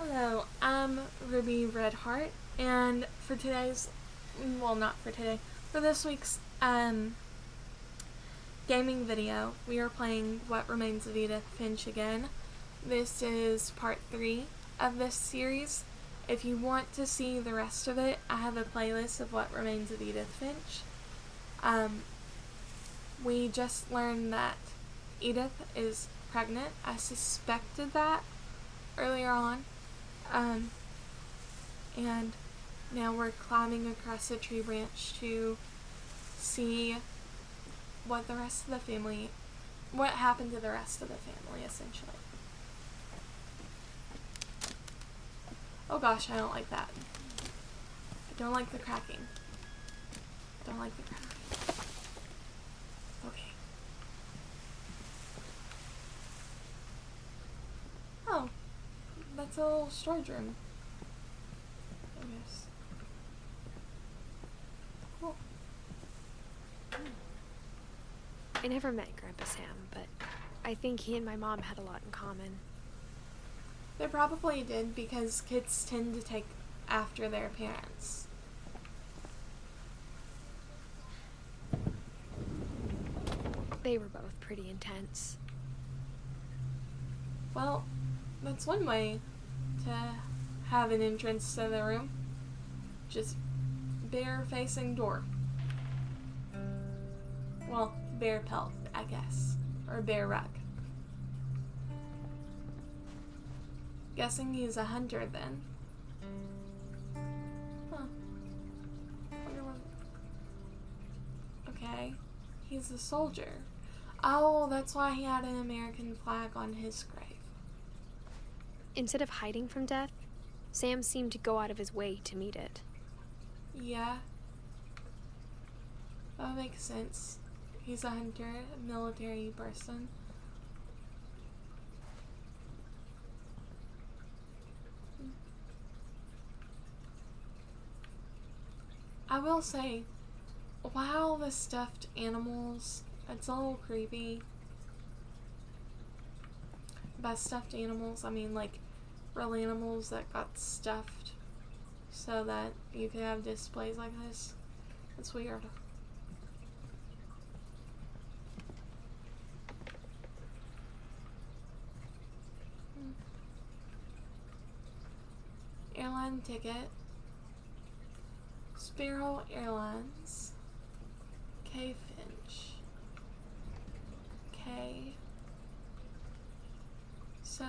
Hello, I'm Ruby Redheart, and for today's, well, not for today, for this week's gaming video, we are playing What Remains of Edith Finch again. This is part 3 of this series. If you want to see the rest of it, I have a playlist of What Remains of Edith Finch. We just learned that Edith is pregnant. I suspected that earlier on. And now we're climbing across a tree branch to see what happened to the rest of the family, essentially. Oh gosh, I don't like that. I don't like the cracking. Don't like the cracking. Okay. Oh, that's a little storage room, I guess. Cool. I never met Grandpa Sam, but I think he and my mom had a lot in common. They probably did, because kids tend to take after their parents. They were both pretty intense. Well, that's one way to have an entrance to the room. Just bare facing door. Well, bare pelt, I guess. Or bare rug. Guessing he's a hunter then. Huh. Wonder what... Okay. He's a soldier. Oh, that's why he had an American flag on his grave. Instead of hiding from death, Sam seemed to go out of his way to meet it. Yeah. That makes sense. He's a hunter, a military person. I will say, wow, the stuffed animals, it's a little creepy. By stuffed animals, I mean like real animals that got stuffed so that you could have displays like this. It's weird. Airline ticket. Sparrow Airlines. K. Finch. K. So,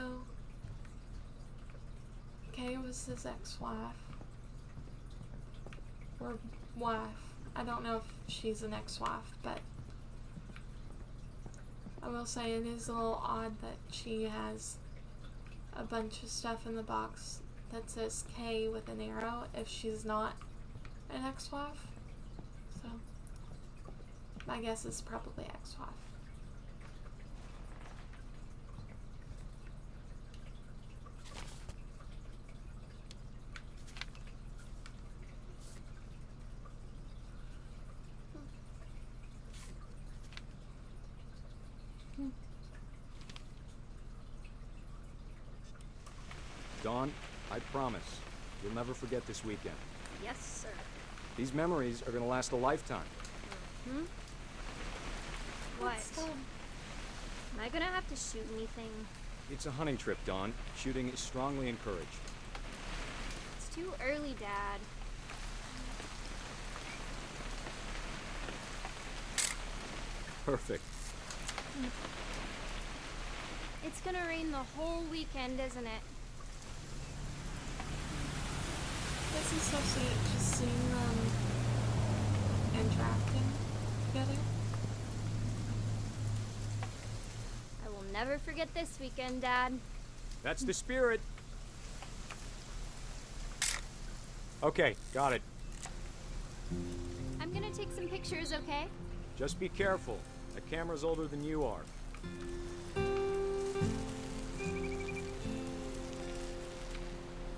Kay was his ex-wife. Or wife. I don't know if she's an ex-wife, but I will say it is a little odd that she has a bunch of stuff in the box that says K with an arrow if she's not an ex-wife. So, my guess is probably ex-wife. Dawn, I promise, you'll never forget this weekend. Yes, sir. These memories are gonna last a lifetime. Hmm? What? Am I gonna have to shoot anything? It's a hunting trip, Dawn. Shooting is strongly encouraged. It's too early, Dad. Perfect. It's gonna rain the whole weekend, isn't it? This is so sweet, just seeing them interacting together. I will never forget this weekend, Dad. That's the spirit. Okay, got it. I'm gonna take some pictures, okay? Just be careful. The camera's older than you are.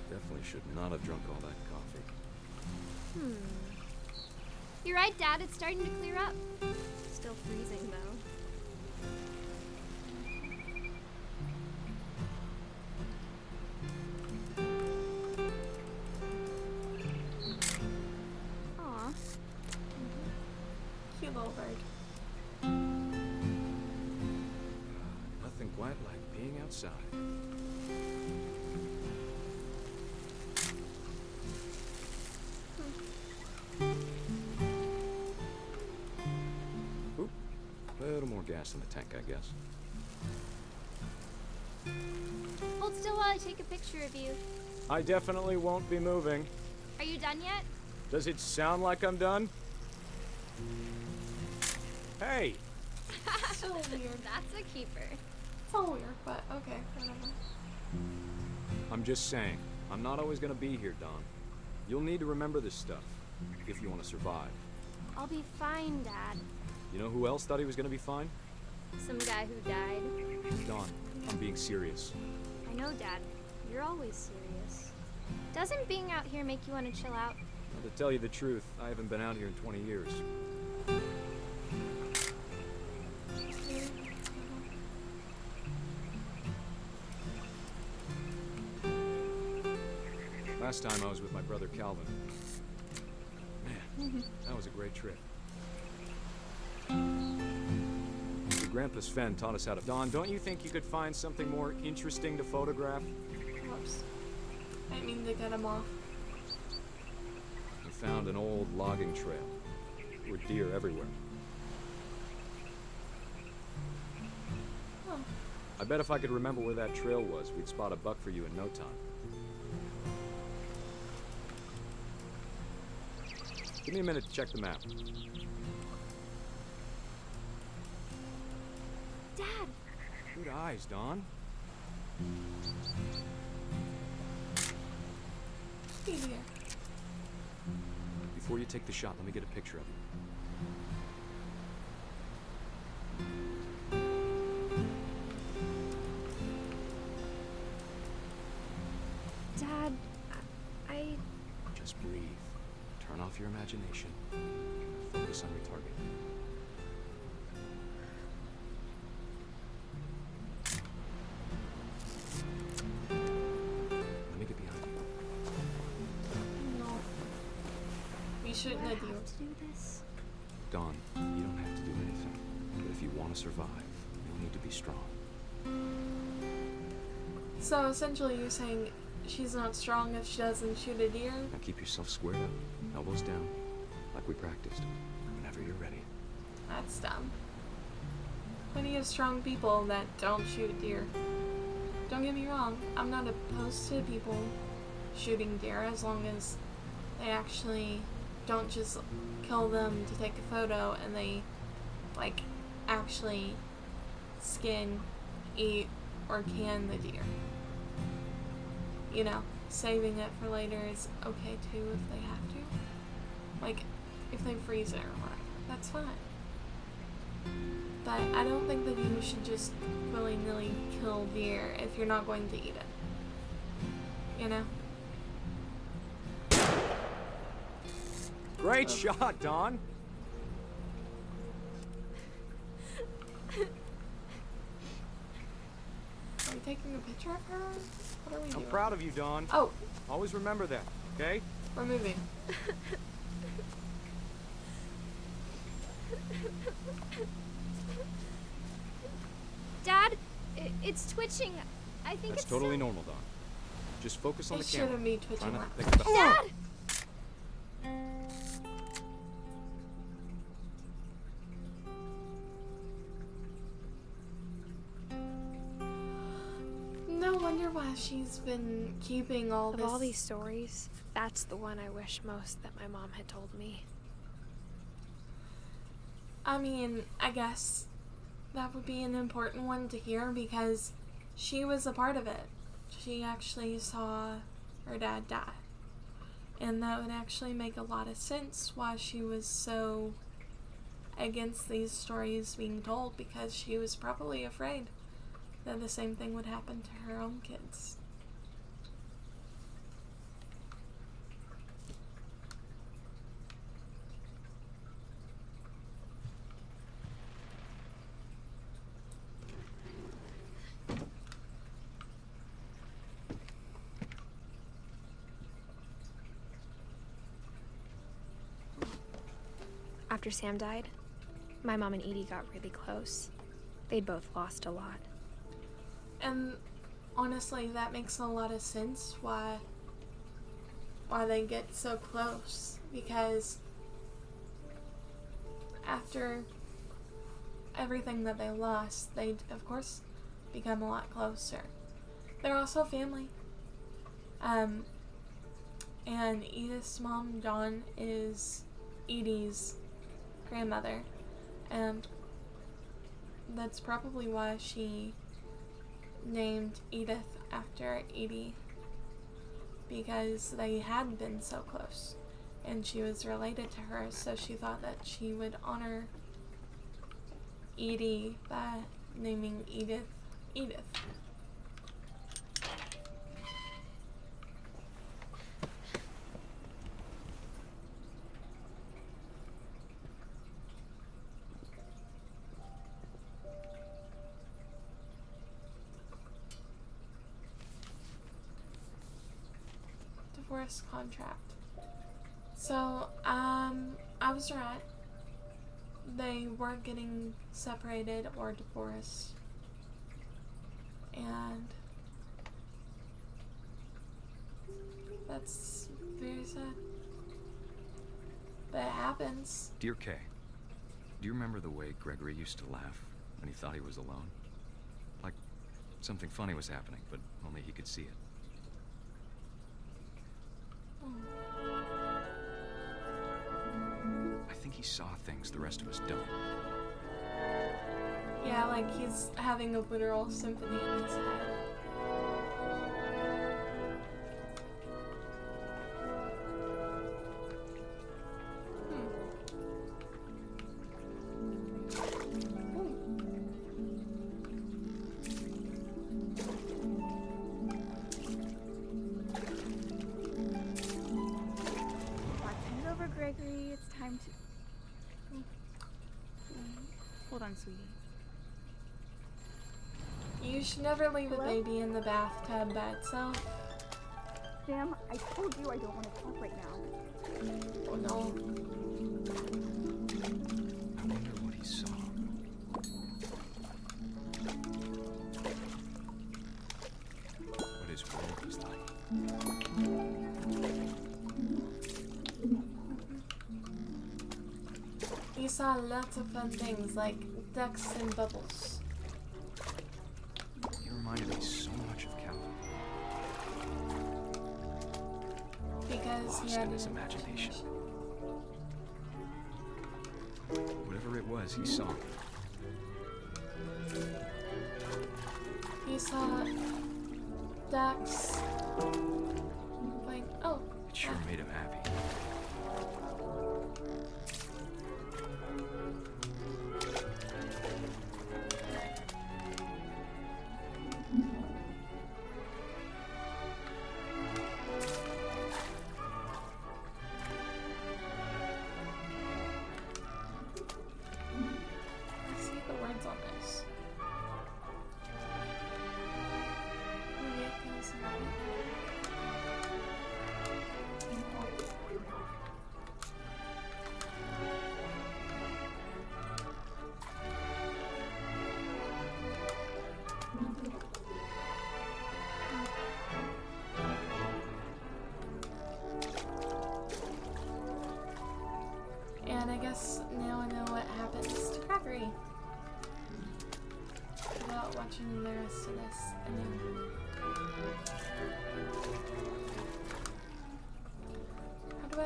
Definitely should not have drunk all that coffee. You're right, Dad. It's starting to clear up. Still freezing, though. side. Oop. A little more gas in the tank, I guess. Hold still while I take a picture of you. I definitely won't be moving. Are you done yet? Does it sound like I'm done? Hey! So weird. That's a keeper. It's all weird, but okay, whatever. I'm just saying, I'm not always gonna be here, Dawn. You'll need to remember this stuff, if you want to survive. I'll be fine, Dad. You know who else thought he was gonna be fine? Some guy who died. Dawn, I'm being serious. I know, Dad. You're always serious. Doesn't being out here make you want to chill out? Well, to tell you the truth, I haven't been out here in 20 years. Last time I was with my brother Calvin. Man, that was a great trip. Your grandpa's Fen taught us how to... Dawn, don't you think you could find something more interesting to photograph? Whoops. I didn't mean to cut him off. We found an old logging trail. There were deer everywhere. Oh. I bet if I could remember where that trail was, we'd spot a buck for you in no time. Give me a minute to check the map. Dad! Good eyes, Dawn. Be here. Before you take the shot, let me get a picture of you. Dad, I... Just breathe. Turn off your imagination. Focus on your target. Let me get behind you. No. We shouldn't Do I have have you. to do this? Dawn, you don't have to do anything. But if you want to survive, you'll need to be strong. So essentially you're saying she's not strong if she doesn't shoot a deer? Now keep yourself squared up, elbows down, like we practiced. Whenever you're ready. That's dumb. Plenty of strong people that don't shoot deer. Don't get me wrong, I'm not opposed to people shooting deer as long as they actually don't just kill them to take a photo and they, like, actually skin, eat, or can the deer. You know, saving it for later is okay too if they have to. Like, if they freeze it or whatever, that's fine. But I don't think that you should just willy-nilly kill deer if you're not going to eat it. You know? Great shot, Dawn! Are we taking a picture of her? What are we doing? I'm proud of you, Dawn. Oh, Always remember that, okay? we're moving. Dad, it's twitching. I think That's it's totally normal, Dawn. Just focus on It the camera. shouldn't be Try twitching not like to think about Dad! No wonder why she's been keeping all Of this. all these stories, that's the one I wish most that my mom had told me. I mean, I guess that would be an important one to hear because she was a part of it. She actually saw her dad die. And that would actually make a lot of sense why she was so against these stories being told, because she was probably afraid that the same thing would happen to her own kids. After Sam died, my mom and Edie got really close. They'd both lost a lot. And honestly, that makes a lot of sense why they get so close, because after everything that they lost, they of course become a lot closer. They're also family. And Edith's mom, Dawn, is Edie's grandmother, and that's probably why she named Edith after Edie, because they had been so close and she was related to her, so she thought that she would honor Edie by naming Edith Edith. Divorce contract. So, I was right. They were getting separated or divorced. And that's very sad. But it happens. Dear Kay, do you remember the way Gregory used to laugh when he thought he was alone? Like something funny was happening, but only he could see it. I think he saw things the rest of us don't. Yeah, like he's having a literal symphony in his head. Gregory, it's time to... Hold on, sweetie. You should never leave a baby in the bathtub by itself. Sam, I told you I don't want to talk right now. Oh no. I wonder what he saw. What his world was like. You saw lots of fun things like ducks and bubbles. He reminded me so much of Calvin. Because he Lost had in his imagination. Whatever it was, he saw. He saw ducks. Like, oh. It sure made him happy. Let's see the words on this. And I guess now I know what happens to Gregory. Without watching the rest of this. How do I...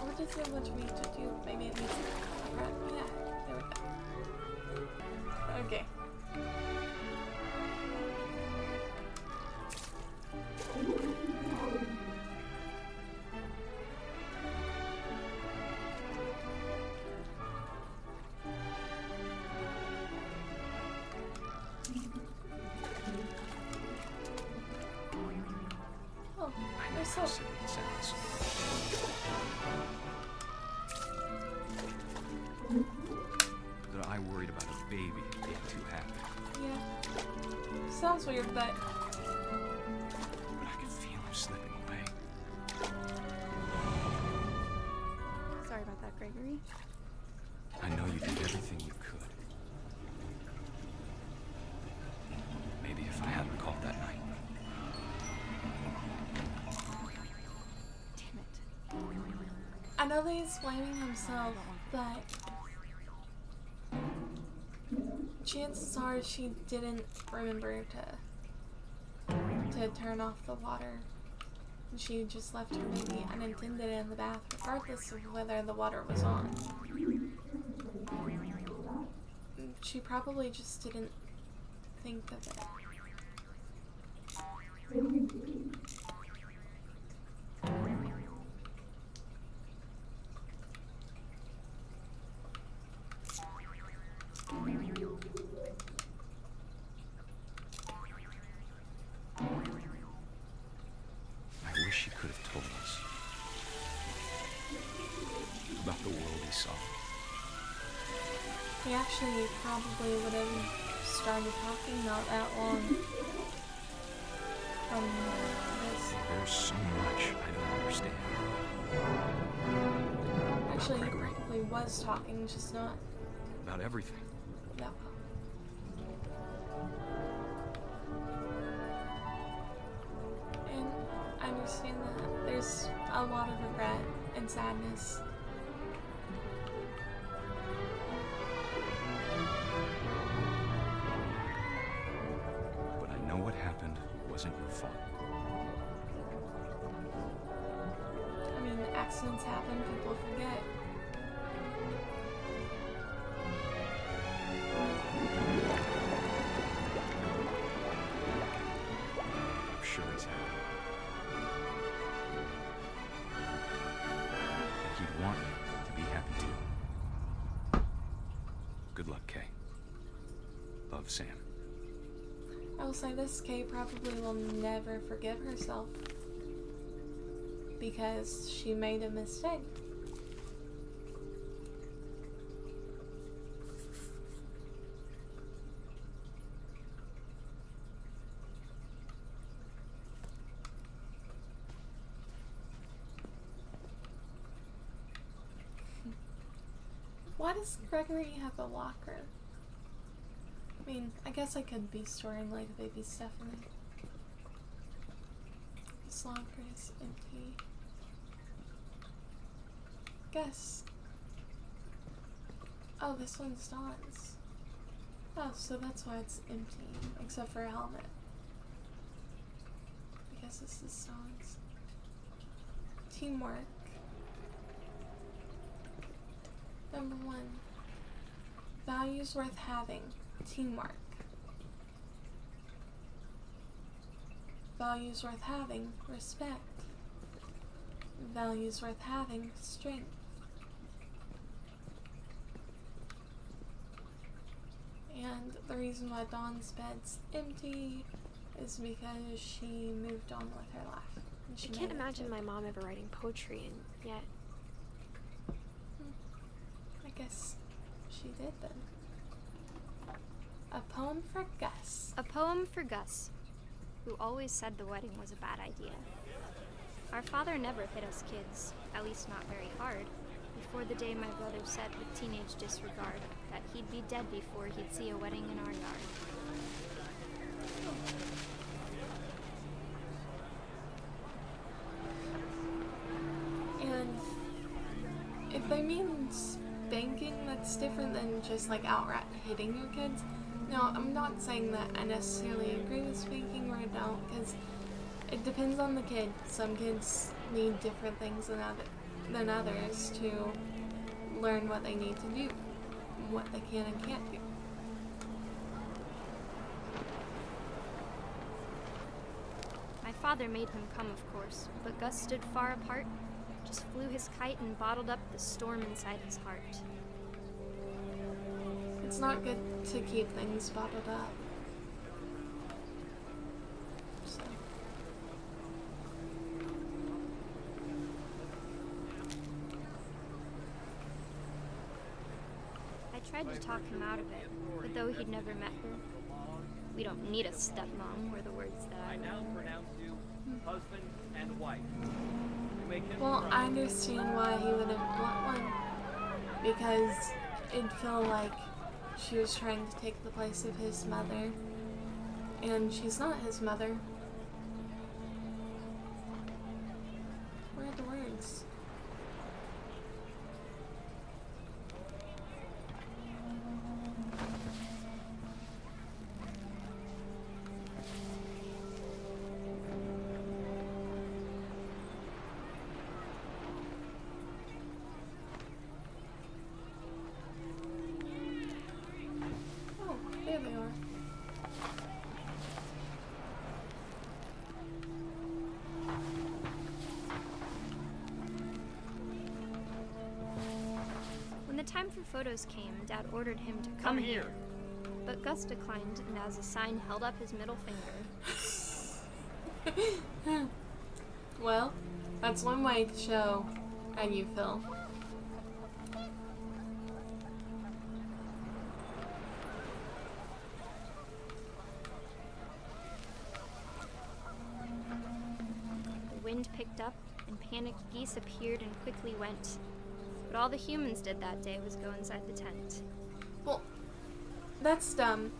What does it want me to do? Maybe it needs to... Yeah, there we go. Okay. Oh, I know there's how soap. silly it sounds. That I worried about a baby being too happy. Yeah. Sounds weird, but... But I could feel him slipping away. Sorry about that, Gregory. I know you did everything you could. I recalled that night. Damn it. I know that he's blaming himself, but chances are she didn't remember to turn off the water. She just left her baby unattended in the bath, regardless of whether the water was on. She probably just didn't think of it. I wish he could have told us about the world he saw. He actually probably would have started talking not that long from this. There's so much I don't understand. Actually, he Gregory. probably was talking, just not About everything. that well. And I understand that there's a lot of regret and sadness. But I know what happened wasn't your fault. I mean, accidents happen, people forget. I'm sure he's happy. And he'd want you to be happy too. Good luck, Kay. Love, Sam. I will say this, Kay probably will never forgive herself because she made a mistake. Why does Gregory have a locker? I mean, I guess I could be storing like baby stuff in it. This locker is empty. Guess. Oh, this one's Dawn's. Oh, so that's why it's empty, except for a helmet. I guess this is Dawn's. Teamwork. Number 1. Values worth having. Teamwork. Values worth having. Respect. Values worth having. Strength. And the reason why Dawn's bed's empty is because she moved on with her life. And she I can't made it imagine good. my mom ever writing poetry, and yet I guess she did then. A poem for Gus. A poem for Gus, who always said the wedding was a bad idea. Our father never hit us kids, at least not very hard, before the day my brother said with teenage disregard that he'd be dead before he'd see a wedding in our yard. And if they mean spanking, that's different than just like outright hitting your kids. No, I'm not saying that I necessarily agree with spanking or I don't, because it depends on the kid. Some kids need different things than others to learn what they need to do, what they can and can't do. My father made him come, of course, but Gus stood far apart, just flew his kite and bottled up the storm inside his heart. It's not good to keep things bottled up. So. I tried to talk him out of it, but though he'd never met her, "We don't need a stepmom," were the words that I I now learned. pronounce you husband and wife. You may Well, confirm. I understand why he wouldn't want one, because it'd feel like she was trying to take the place of his mother, And she's not his mother. Where are the words? Oh, there they are. When the time for photos came, Dad ordered him to come here. But Gus declined, and as a sign held up his middle finger. Well, that's one way to show how you feel. The wind picked up, and panicked geese appeared and quickly went. But all the humans did that day was go inside the tent. Well, that's dumb.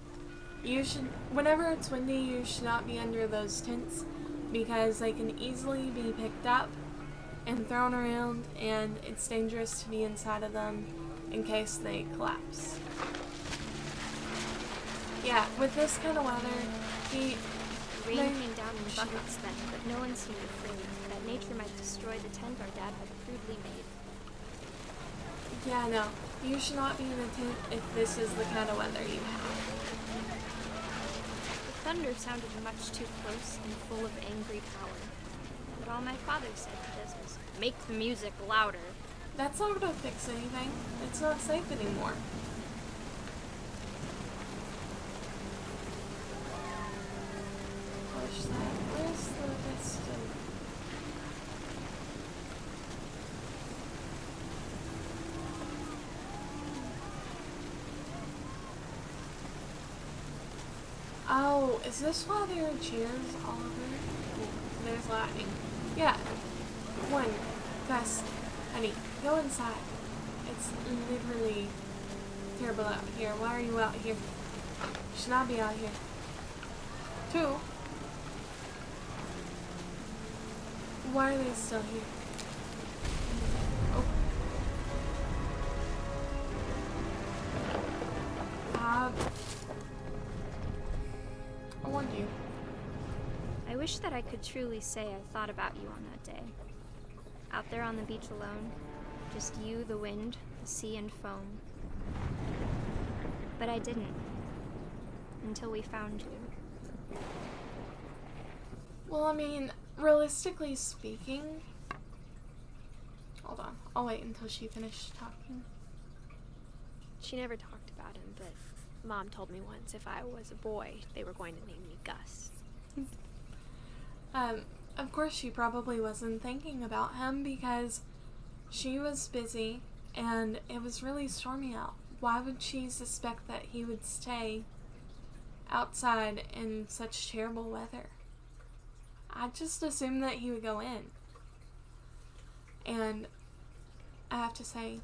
You should, whenever it's windy, you should not be under those tents because they can easily be picked up and thrown around, and it's dangerous to be inside of them in case they collapse. Yeah, with this kind of weather, Rain came down in buckets then, but no one seemed afraid that nature might destroy the tent our dad had crudely made. yeah, no, you should not be in a tent if this is the kind of weather you have. The thunder sounded much too close and full of angry power. But all my father said to this was, "Make the music louder." That's not gonna fix anything. It's not safe anymore. Push that. Where's the rest of... Oh, is this why there are chairs all over? There's lightning. Yeah. One. Gus, honey, go inside. It's literally terrible out here. Why are you out here? You should not be out here. 2. Why are they still here? Oh. I warned you. I wish that I could truly say I thought about you on that day. Out there on the beach alone, just you, the wind, the sea, and foam. But I didn't. Until we found you. Well, I mean, realistically speaking... Hold on. I'll wait until she finished talking. She never talked about him, but Mom told me once if I was a boy, they were going to name me Gus. Of course she probably wasn't thinking about him because she was busy and it was really stormy out. Why would she suspect that he would stay outside in such terrible weather? I just assumed that he would go in. And I have to say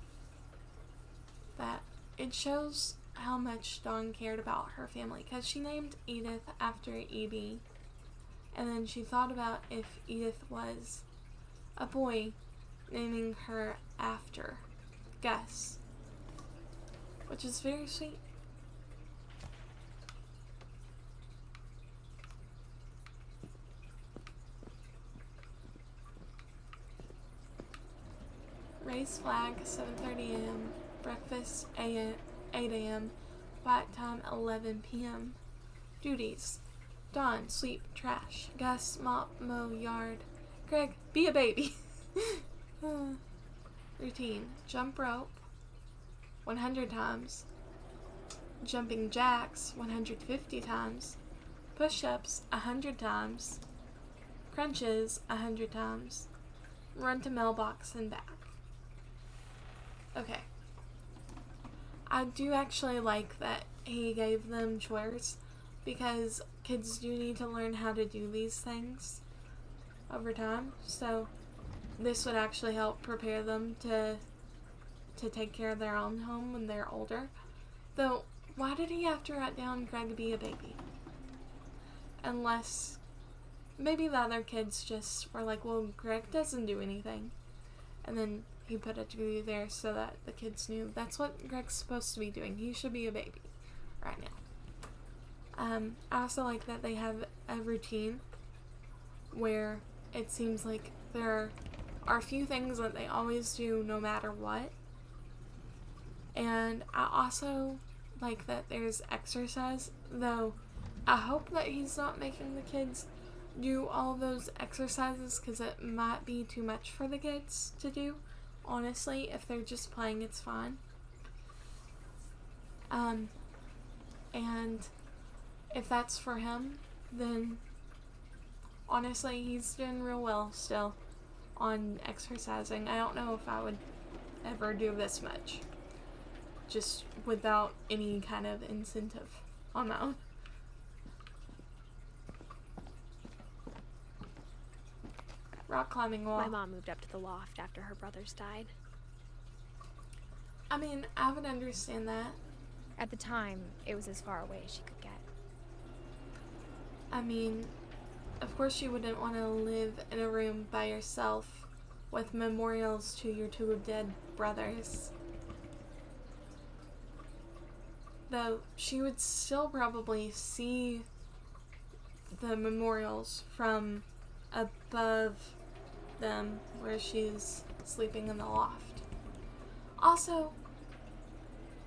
that it shows how much Dawn cared about her family, because she named Edith after Edie, and then she thought about if Edith was a boy, naming her after Gus, which is very sweet. Raise flag, 7:30 a.m. Breakfast, 8 a.m. Quiet time, 11 p.m. Duties: Dawn, sweep, trash. Gus, mop, mow, yard. Greg, be a baby. Routine: jump rope, 100 times. Jumping jacks, 150 times. Push-ups, 100 times. Crunches, 100 times. Run to mailbox and back. Okay. I do actually like that he gave them chores, because kids do need to learn how to do these things over time. So this would actually help prepare them to take care of their own home when they're older. Though, why did he have to write down Greg be a baby? unless maybe the other kids just were like, well, Greg doesn't do anything. And then he put a degree there so that the kids knew that's what Greg's supposed to be doing. He should be a baby right now. I also like that they have a routine where it seems like there are a few things that they always do no matter what. And I also like that there's exercise, though I hope that he's not making the kids do all those exercises because it might be too much for the kids to do. Honestly, if they're just playing, it's fine. And if that's for him, then honestly, he's doing real well still on exercising. I don't know if I would ever do this much just without any kind of incentive on my own. Rock climbing wall. My mom moved up to the loft after her brothers died. I mean, I would understand that. At the time, it was as far away as she could get. I mean, of course you wouldn't want to live in a room by yourself with memorials to your two dead brothers. Though she would still probably see the memorials from above them where she's sleeping in the loft. Also,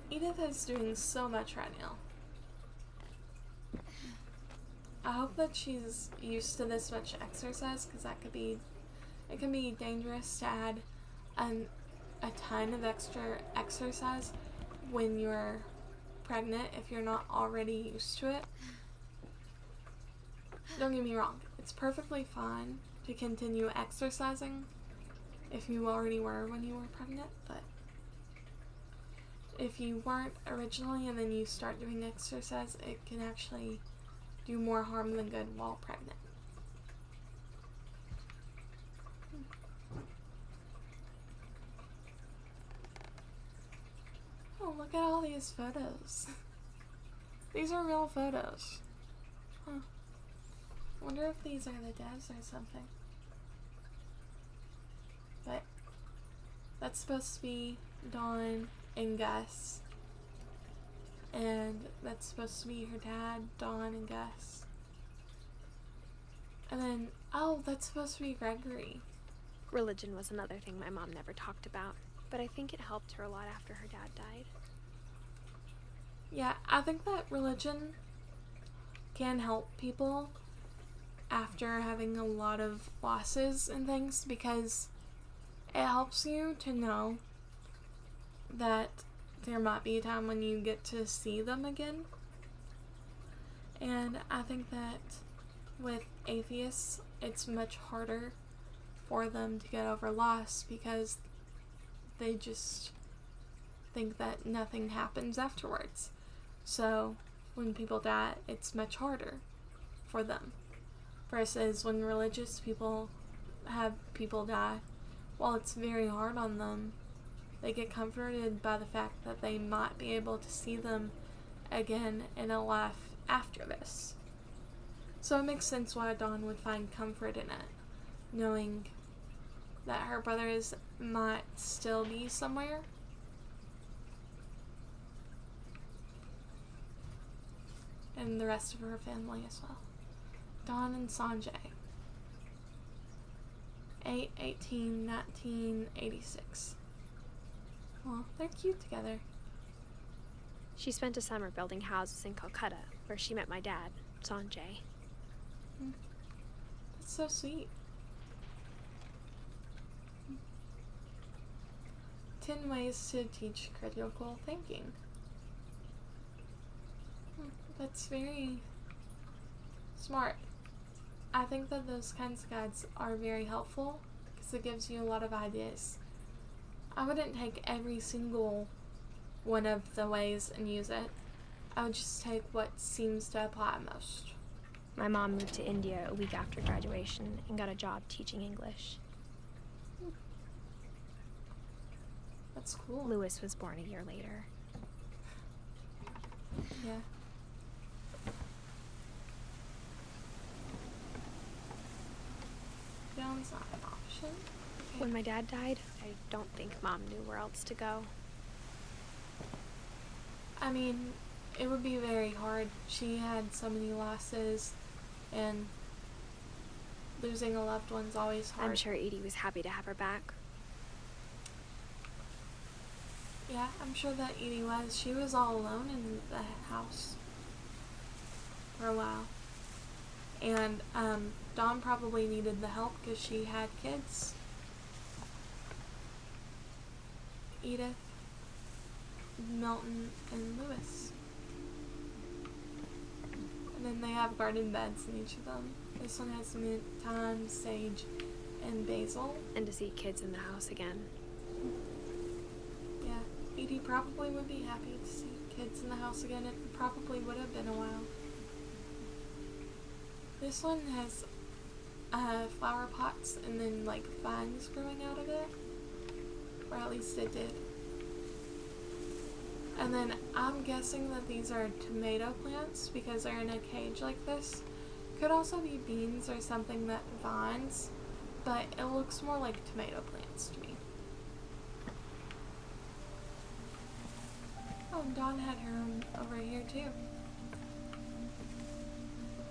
Edith is doing so much right now. I hope that she's used to this much exercise because it can be dangerous to add a ton of extra exercise when you're pregnant if you're not already used to it. Don't get me wrong, it's perfectly fine to continue exercising if you already were when you were pregnant, but if you weren't originally and then you start doing exercise, it can actually do more harm than good while pregnant. Oh, look at all these photos. These are real photos. Huh. Wonder if these are the devs or something. But that's supposed to be Dawn and Gus. And that's supposed to be her dad, Dawn and Gus. And then, oh, that's supposed to be Gregory. Religion was another thing my mom never talked about, but I think it helped her a lot after her dad died. Yeah, I think that religion can help people after having a lot of losses and things because it helps you to know that there might be a time when you get to see them again. And I think that with atheists, it's much harder for them to get over loss because they just think that nothing happens afterwards. So when people die, it's much harder for them. Versus when religious people have people die, while it's very hard on them, they get comforted by the fact that they might be able to see them again in a life after this. So it makes sense why Dawn would find comfort in it, knowing that her brothers might still be somewhere. And the rest of her family as well. Dawn and Sanjay. 8/18/1986. Well, they're cute together. She spent a summer building houses in Calcutta, where she met my dad, Sanjay. That's so sweet. 10 ways to teach critical thinking. That's very smart. I think that those kinds of guides are very helpful because it gives you a lot of ideas. I wouldn't take every single one of the ways and use it. I would just take what seems to apply most. My mom moved to India a week after graduation and got a job teaching English. That's cool. Lewis was born a year later. Yeah. Town's not an option. Okay. When my dad died, I don't think Mom knew where else to go. I mean, it would be very hard. She had so many losses, and losing a loved one's always hard. I'm sure Edie was happy to have her back. Yeah, I'm sure that Edie was. She was all alone in the house for a while. And Dawn probably needed the help because she had kids. Edith, Milton, and Lewis. And then they have garden beds in each of them. This one has mint, thyme, sage, and basil. And to see kids in the house again. Yeah, Edie probably would be happy to see kids in the house again. It probably would have been a while. This one has flower pots and then like vines growing out of it. Or at least it did. And then I'm guessing that these are tomato plants because they're in a cage like this. Could also be beans or something that vines, but it looks more like tomato plants to me. Oh, and Dawn had her own over here too.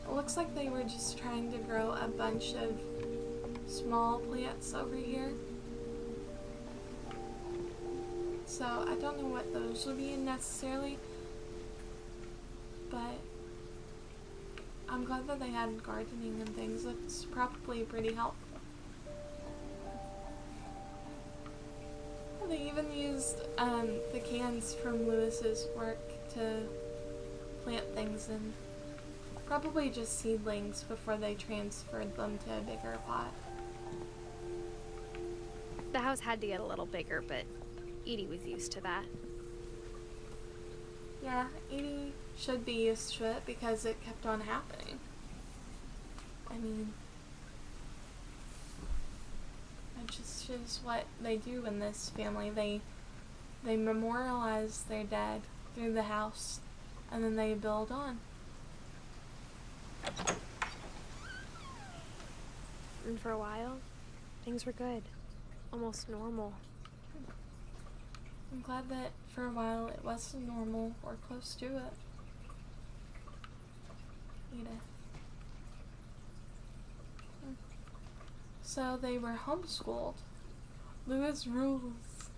It looks like they were just trying to grow a bunch of small plants over here. So I don't know what those would be necessarily, but I'm glad that they had gardening and things. That's probably pretty helpful. They even used the cans from Lewis's work to plant things in. Probably just seedlings before they transferred them to a bigger pot. The house had to get a little bigger, but Edie was used to that. Yeah, Edie should be used to it because it kept on happening. I mean, it just is what they do in this family. They memorialize their dead through the house, and then they build on. And for a while, things were good. Almost normal. I'm glad that for a while it was normal or close to it. Edith. So they were homeschooled. Lewis rules.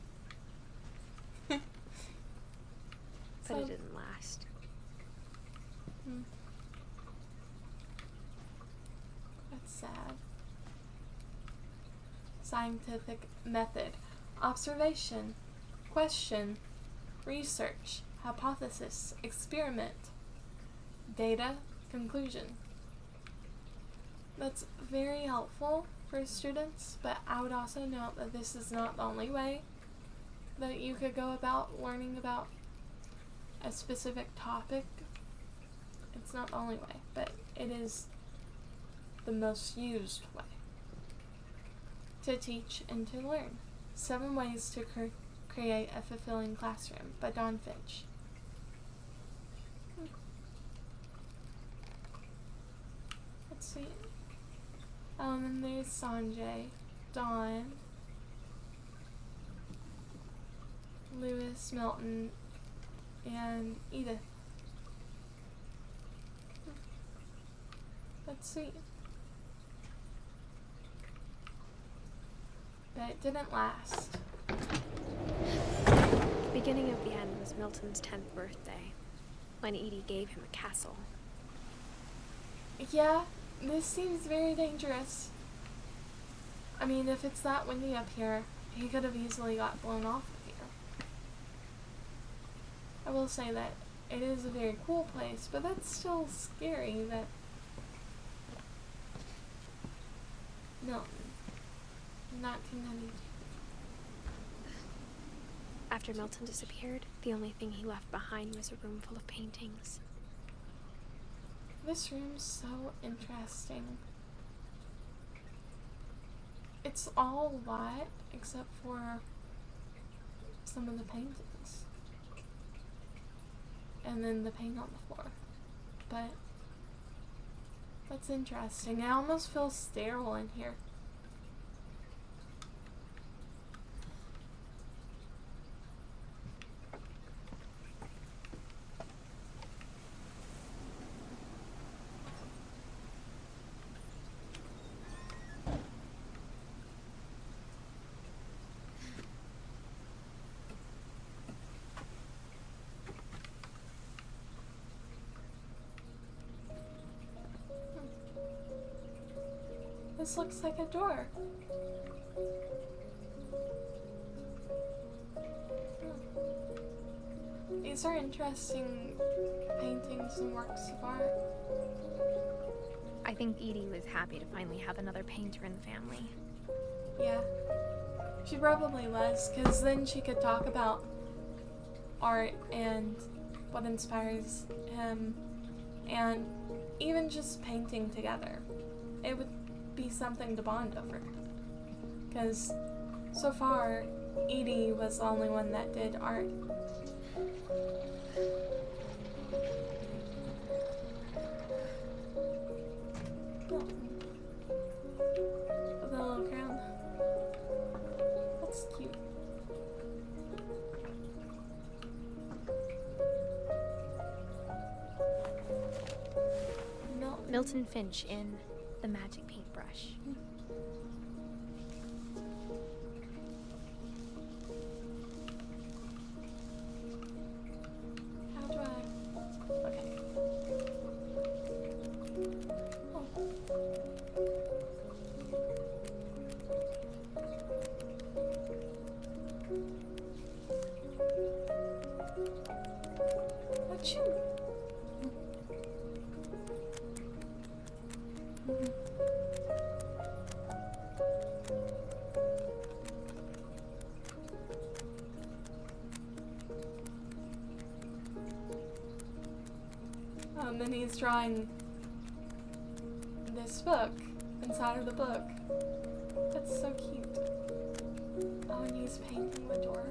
But it didn't last. That's sad. Scientific method. Observation. Question. Research. Hypothesis. Experiment. Data. Conclusion. That's very helpful for students, but I would also note that this is not the only way that you could go about learning about a specific topic. It's not the only way, but it is the most used way to teach and to learn. 7 Ways to Create a Fulfilling Classroom by Dawn Finch. Let's see. And there's Sanjay, Dawn, Lewis, Milton, and Edith. Let's see. But it didn't last. The beginning of the end was Milton's 10th birthday, when Edie gave him a castle. Yeah, this seems very dangerous. I mean, if it's that windy up here, he could have easily got blown off of here. I will say that it is a very cool place, but that's still scary that Milton, 1992. After Milton disappeared, the only thing he left behind was a room full of paintings. This room's so interesting. It's all white except for some of the paintings. And then the paint on the floor. But that's interesting. It almost feels sterile in here. This looks like a door. These are interesting paintings and works of art. I think Edie was happy to finally have another painter in the family. Yeah. She probably was, because then she could talk about art and what inspires him, and even just painting together. It would be something to bond over. Because so far, Edie was the only one that did art. With a little crown. That's cute. Milton Finch in The Magic Paintbrush. How do I... Okay. Oh. Achoo! And then he's drawing this book inside of the book. That's so cute. Oh, and he's painting the door.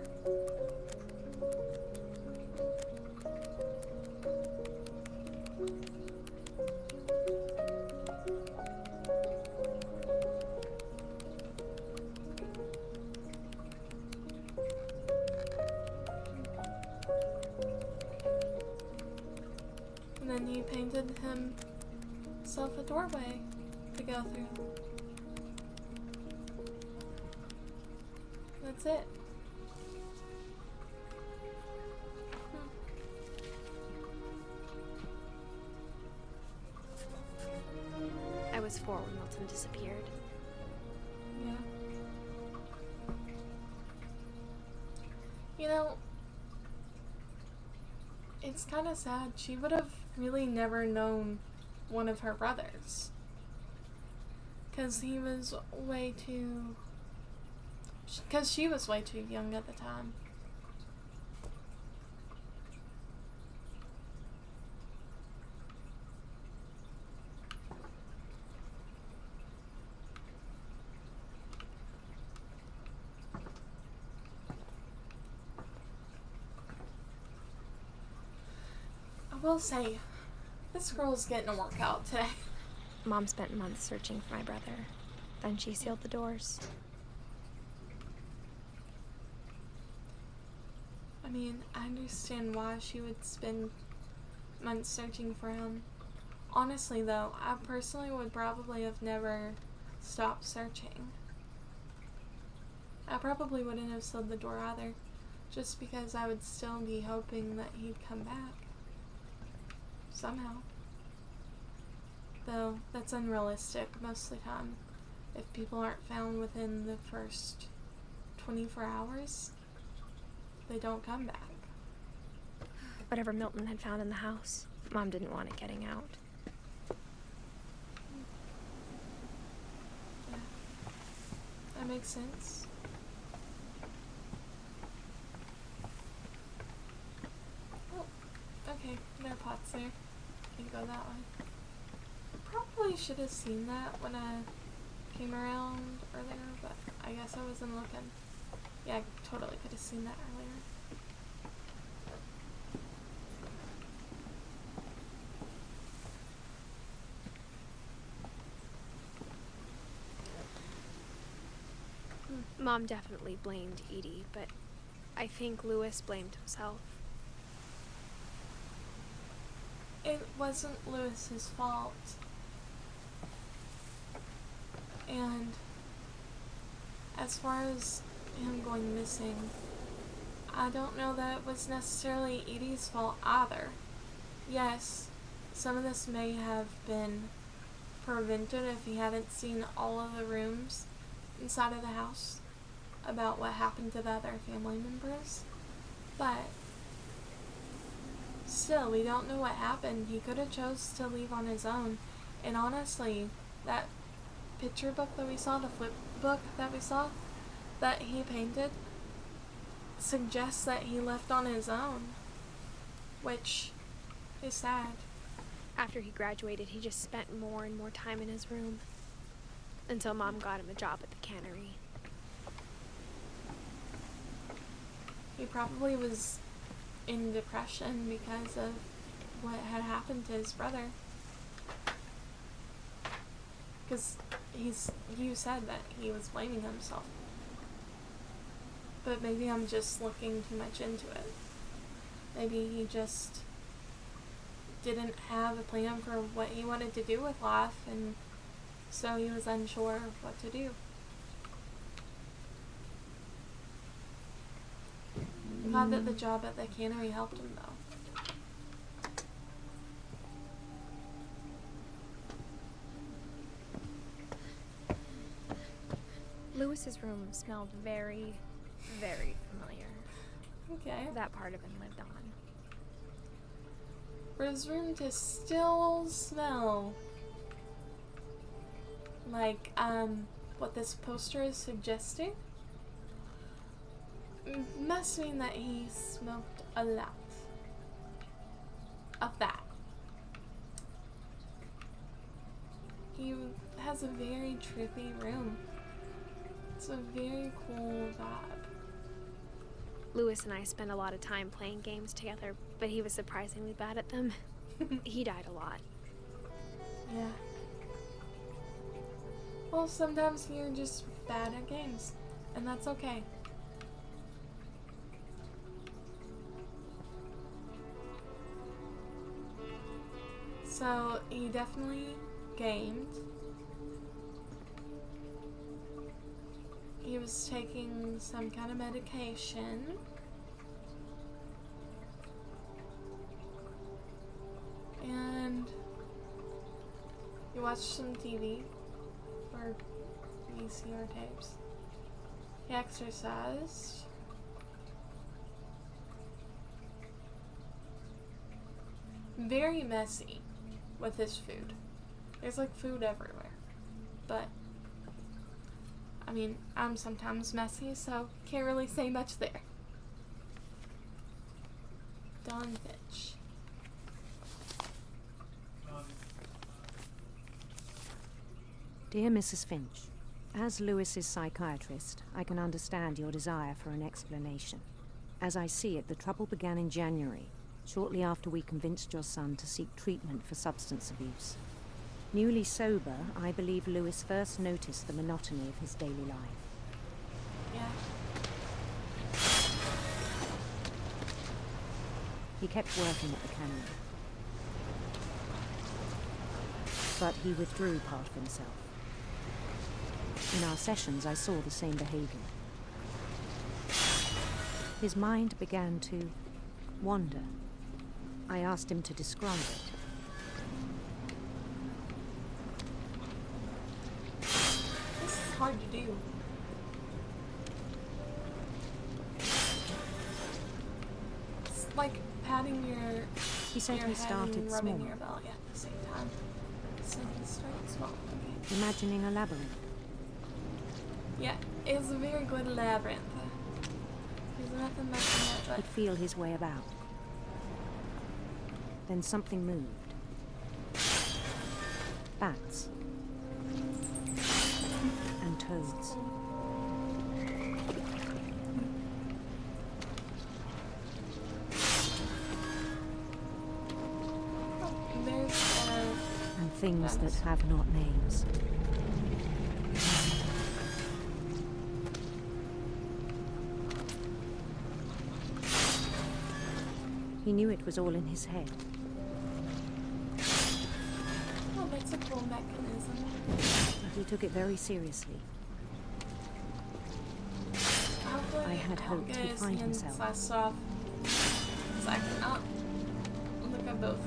And then he painted himself a doorway to go through. That's it. I was 4 when Milton disappeared. Yeah. You know, it's kind of sad. She would have really never known one of her brothers. Because he was way too... Because she was way too young at the time. I will say, this girl's getting a workout today. Mom spent months searching for my brother. Then she sealed the doors. I mean, I understand why she would spend months searching for him. Honestly, though, I personally would probably have never stopped searching. I probably wouldn't have sealed the door either, just because I would still be hoping that he'd come back. Somehow. Though, that's unrealistic most of the time. If people aren't found within the first 24 hours, they don't come back. Whatever Milton had found in the house, Mom didn't want it getting out. Yeah. That makes sense. Oh, okay, there are pots there. Can go that way. Probably should have seen that when I came around earlier, but I guess I wasn't looking. Yeah, I totally could have seen that earlier. Mom definitely blamed Edie, but I think Lewis blamed himself. It wasn't Lewis's fault. And as far as him going missing, I don't know that it was necessarily Edie's fault either. Yes, some of this may have been prevented if he hadn't seen all of the rooms inside of the house about what happened to the other family members. But still, we don't know what happened. He could have chose to leave on his own. And honestly, that picture book that we saw, the flip book that we saw, that he painted, suggests that he left on his own, which is sad. After he graduated, he just spent more and more time in his room until Mom got him a job at the cannery. He probably was in depression because of what had happened to his brother. Because you said that he was blaming himself. But maybe I'm just looking too much into it. Maybe he just didn't have a plan for what he wanted to do with life, and so he was unsure of what to do. I'm glad that the job at the cannery helped him, though. Lewis's room smelled very, very familiar. Okay. That part of him lived on. For his room to still smell like, what this poster is suggesting, must mean that he smoked a lot of that. He has a very trippy room. It's a very cool vibe. Lewis and I spent a lot of time playing games together, but he was surprisingly bad at them. He died a lot. Yeah. Well, sometimes you're just bad at games, and that's okay. So, he definitely gamed. He was taking some kind of medication. And he watched some TV or VCR tapes. He exercised. Very messy with his food. There's like food everywhere. But I mean, I'm sometimes messy, so can't really say much there. Dawn Finch. Dear Mrs. Finch, as Lewis's psychiatrist, I can understand your desire for an explanation. As I see it, the trouble began in January, shortly after we convinced your son to seek treatment for substance abuse. Newly sober, I believe Lewis first noticed the monotony of his daily life. Yeah. He kept working at the cannery, but he withdrew part of himself. In our sessions, I saw the same behavior. His mind began to wander. I asked him to describe it. This is hard to do. It's like patting your He said your he head started and rubbing small, your belly at the same time. So he started small. Okay. imagining a labyrinth. Yeah, it's a very good labyrinth. There's nothing much in it, but He'd feel his way about. Then something moved. Bats. And toads. there's And things that have not names. He knew it was all in his head. oh, that's a cool mechanism. But he took it very seriously. Hopefully I had I'll hoped get he'd his find hands himself. sliced off. So I cannot look at both.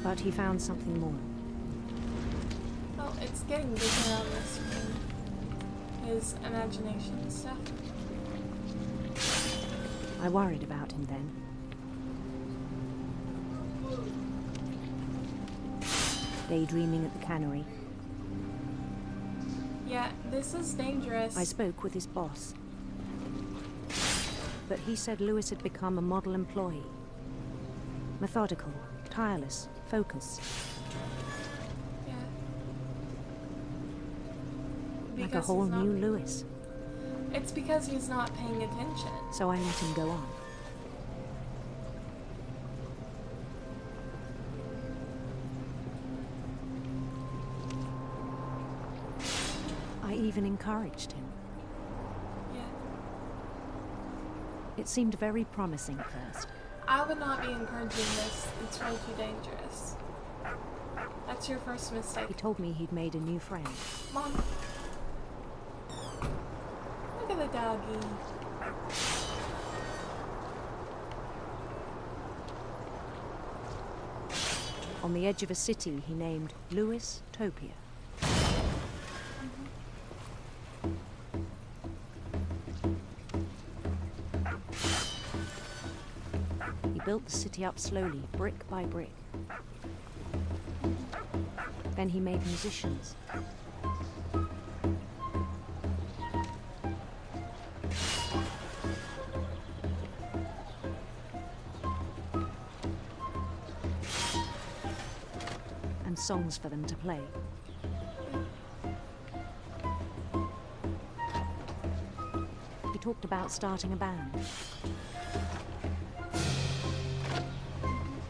But he found something more. Oh, it's getting bigger on the screen. His imagination stuff. I worried about him then. Daydreaming at the cannery, Yeah, this is dangerous. I spoke with his boss. But he said Lewis had become a model employee. Methodical, tireless, focused. Yeah. Like a Because whole he's not- new Lewis. It's because he's not paying attention. So I let him go on. I even encouraged him. Yeah. It seemed very promising at first. I would not be encouraging this. It's way too dangerous. That's your first mistake. He told me he'd made a new friend. Mom. Look at the doggy. On the edge of a city he named Lewis Topia. He built the city up slowly, brick by brick. Then he made musicians. And songs for them to play. He talked about starting a band.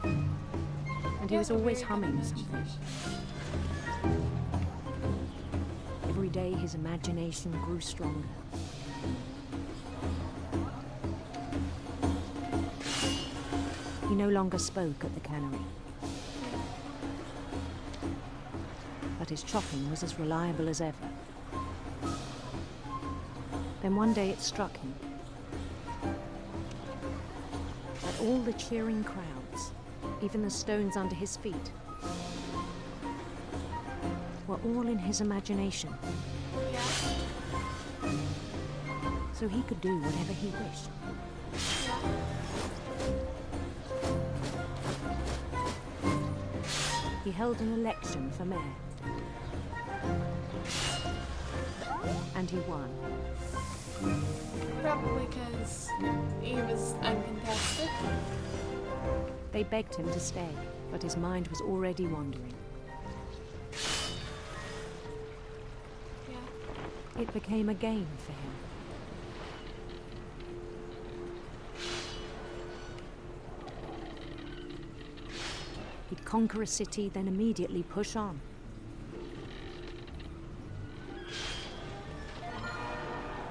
And he was always humming something. Every day his imagination grew stronger. He no longer spoke at the cannery. But his chopping was as reliable as ever. Then one day it struck him that all the cheering crowds, even the stones under his feet, were all in his imagination. Yeah. So he could do whatever he wished. He held an election for mayor. And he won. Probably because he was uncontested. They begged him to stay, but his mind was already wandering. Yeah. It became a game for him. He'd conquer a city, then immediately push on.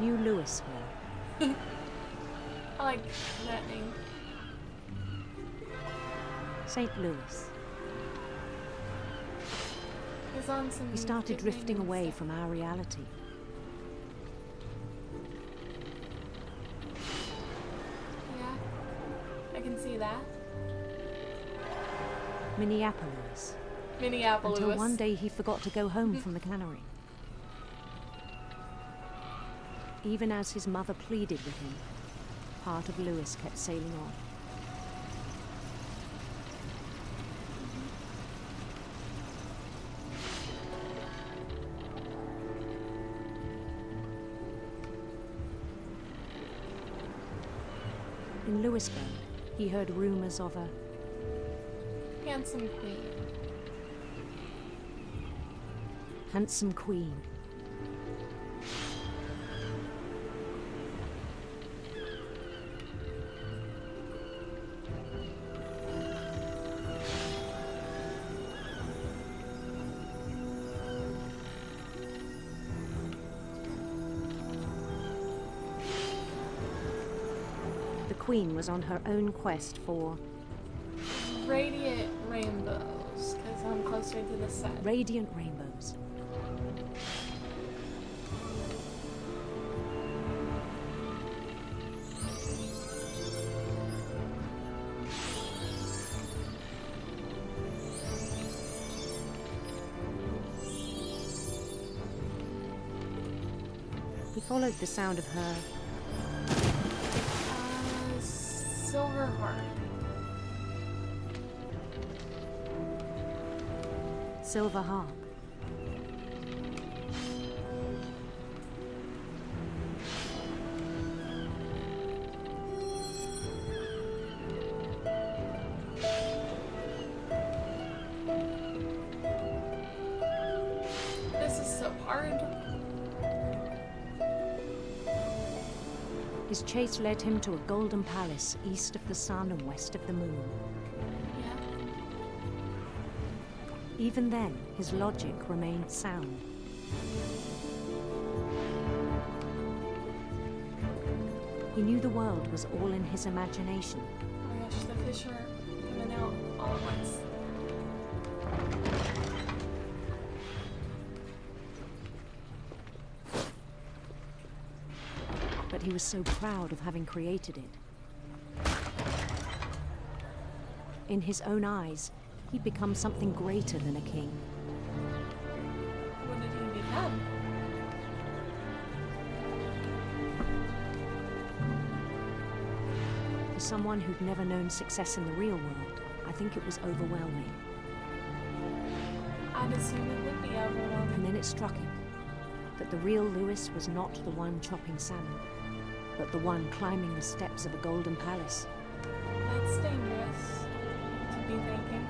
New Louisville. I like that name. St. Louis. He's on some We started good drifting naming away stuff. from our reality. Yeah. I can see that. Minneapolis. Minneapolis. Until one day he forgot to go home from the cannery. Even as his mother pleaded with him, part of Lewis kept sailing on. In Louisville, he heard rumors of a Handsome queen. handsome queen. The queen was on her own quest for Radiant rainbows, because I'm closer to the set. radiant rainbows. followed the sound of her Silver harp. silver harp. This is so hard. His chase led him to a golden palace east of the sun and west of the moon. Yeah. Even then, his logic remained sound. He knew the world was all in his imagination. Oh my gosh, the fish are coming out all at once. But he was so proud of having created it. In his own eyes, he'd become something greater than a king. What did he become? For someone who'd never known success in the real world, I think it was overwhelming. I'd assume it would be overwhelming. And then it struck him that the real Lewis was not the one chopping salmon, but the one climbing the steps of a golden palace. That's dangerous to be thinking.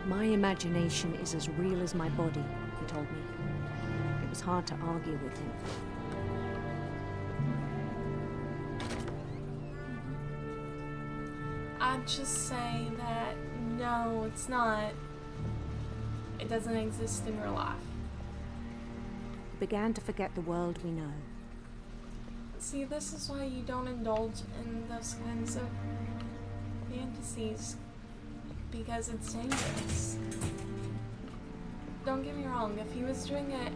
My imagination is as real as my body, he told me. It was hard to argue with him. I'd just say that no, it's not. It doesn't exist in real life. He began to forget the world we know. See, this is why you don't indulge in those kinds of fantasies, because it's dangerous. Don't get me wrong, if he was doing it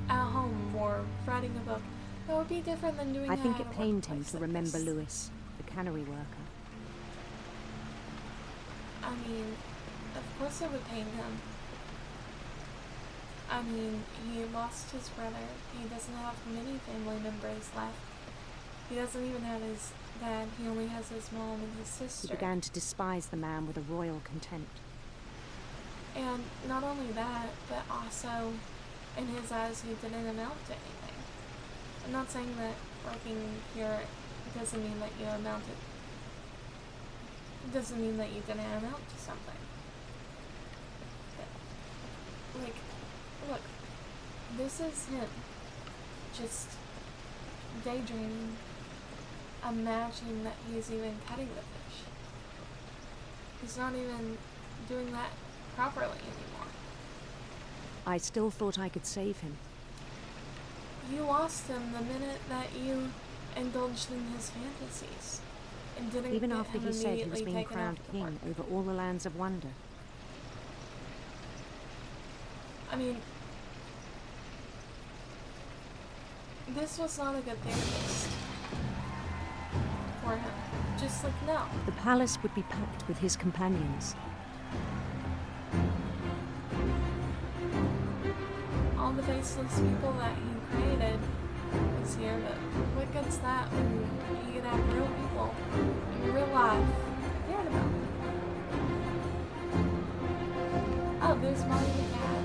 at home or writing a book, that would be different than doing it I think at it a pained him workplace to like remember this. Lewis, the cannery worker. I mean, of course it would pain him. I mean, he lost his brother. He doesn't have many family members left. He doesn't even have his dad. He only has his mom and his He sister. began to despise the man with a royal contempt. And not only that, but also, in his eyes, he didn't amount to anything. I'm not saying that working here doesn't mean that you amounted. It doesn't mean that you didn't amount to something. But, like, look, this is him just daydreaming, imagining that he's even cutting the fish. He's not even doing that properly anymore. I still thought I could save him. You lost him the minute that you indulged in his fantasies and didn't Even get after him he said he was immediately being taken crowned off the king board. over all the lands of wonder. I mean, this was not a good therapist for him. Just like, no. The palace would be packed with his companions. All the faceless people that he created was here, but what good's that when you could have real people in real life cared about? Oh, there's Molly the cat.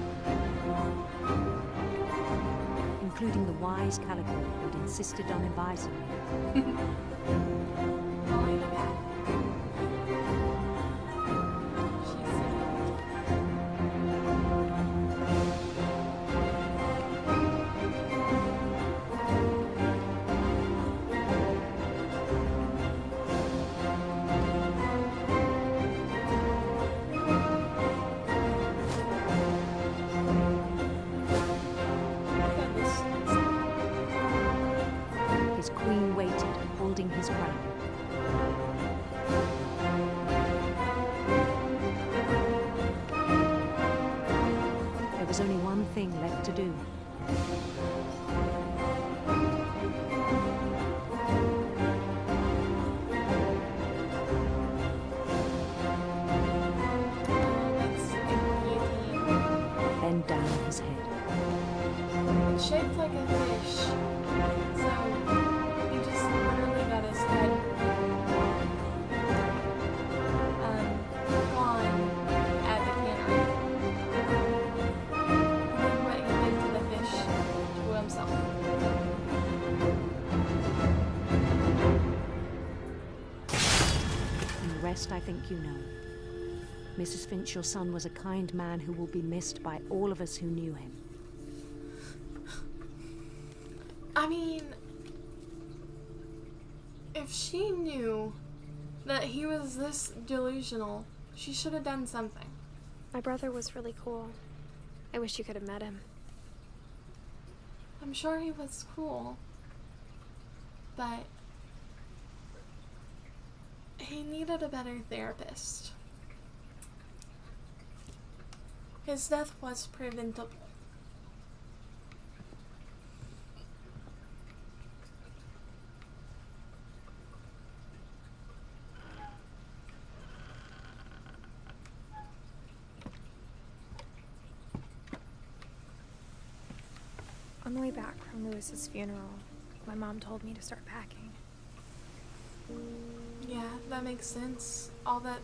Including the wise Calico who'd insisted on advising me. Molly the cat. She's so cute. Look at this. His queen waited, holding his crown. shaped like a fish, so he just literally got his head gone at the cannery. He did what he did to the fish to himself. And the rest I think you know. Mrs. Finch, your son was a kind man who will be missed by all of us who knew him. I mean, if she knew that he was this delusional, she should have done something. My brother was really cool. I wish you could have met him. I'm sure he was cool, but he needed a better therapist. His death was preventable. On the way back from Lewis's funeral, my mom told me to start packing. Yeah, that makes sense. All that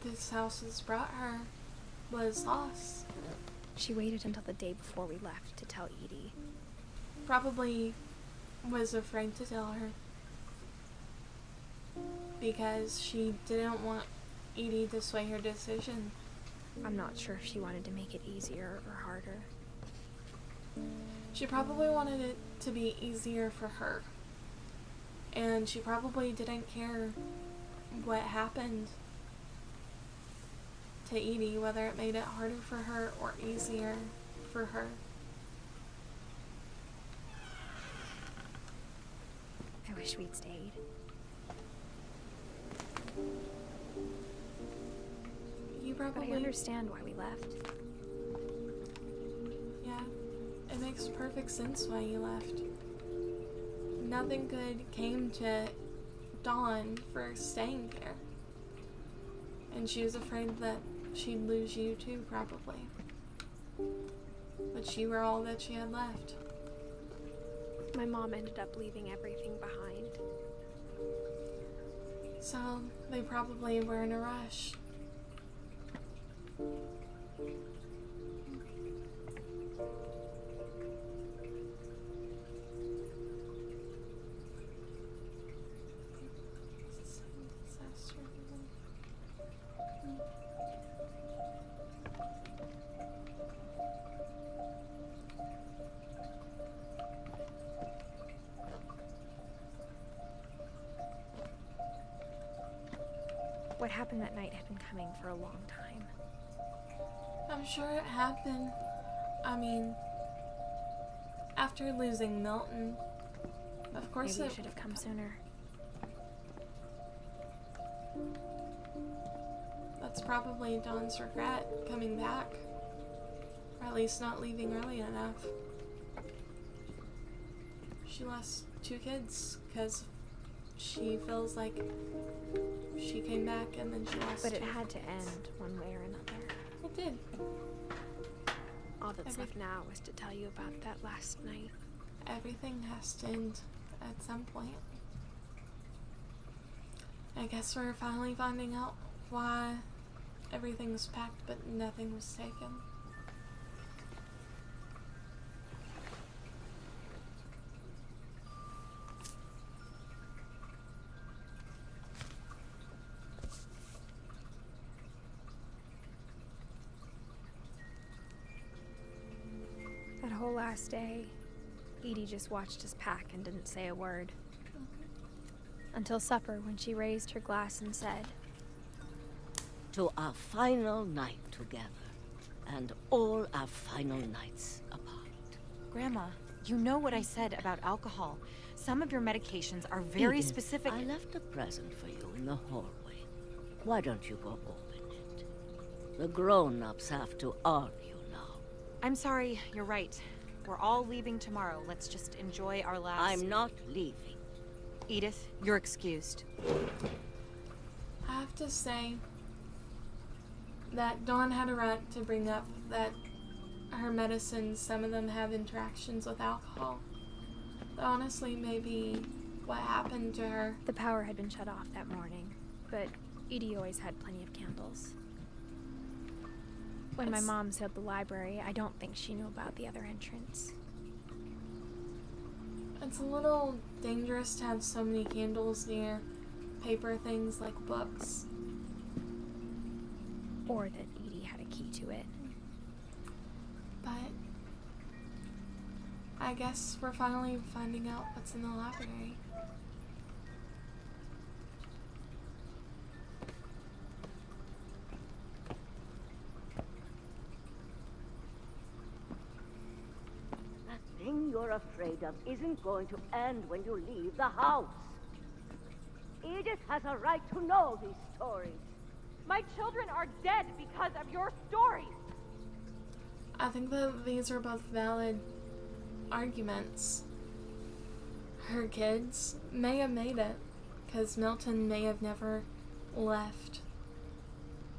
this house has brought her was loss. She waited until the day before we left to tell Edie. Probably was afraid to tell her because she didn't want Edie to sway her decision. I'm not sure if she wanted to make it easier or harder. She probably wanted it to be easier for her. And she probably didn't care what happened to Edie, whether it made it harder for her or easier for her. I wish we'd stayed. You probably... But I understand why we left. Yeah, it makes perfect sense why you left. Nothing good came to Dawn for staying there. And she was afraid that she'd lose you too, probably. But you were all that she had left. My mom ended up leaving everything behind. So, they probably were in a rush. What happened that night had been coming for a long time. I'm sure it happened. I mean, after losing Milton, of course Maybe it you should have come sooner. That's probably Dawn's regret, coming back. Or at least not leaving early enough. She lost 2 kids because she feels like she came back and then she lost But it 2 had to kids. end one way or another. It did. All that's left now was to tell you about that last night. Everything has to end at some point. I guess we're finally finding out why everything was packed but nothing was taken. That whole last day, Edie just watched us pack and didn't say a word. Until supper, when she raised her glass and said, "To our final night together, and all our final nights apart." Grandma, you know what I said about alcohol. Some of your medications are very Edith, specific. I left a present for you in the hallway. Why don't you go open it? The grown-ups have to argue now. I'm sorry, you're right. We're all leaving tomorrow. Let's just enjoy our last... I'm not leaving. Edith, you're excused. I have to say that Dawn had a right to bring up that her medicines, some of them have interactions with alcohol. But honestly, maybe what happened to her. The power had been shut off that morning, but Edie always had plenty of candles. When my mom sealed the library, I don't think she knew about the other entrance. It's a little dangerous to have so many candles near paper things like books. Or that Edie had a key to it. But I guess we're finally finding out what's in the library. That thing you're afraid of isn't going to end when you leave the house. Edith has a right to know these stories. My children are dead because of your stories. I think that these are both valid arguments. Her kids may have made it, because Milton may have never left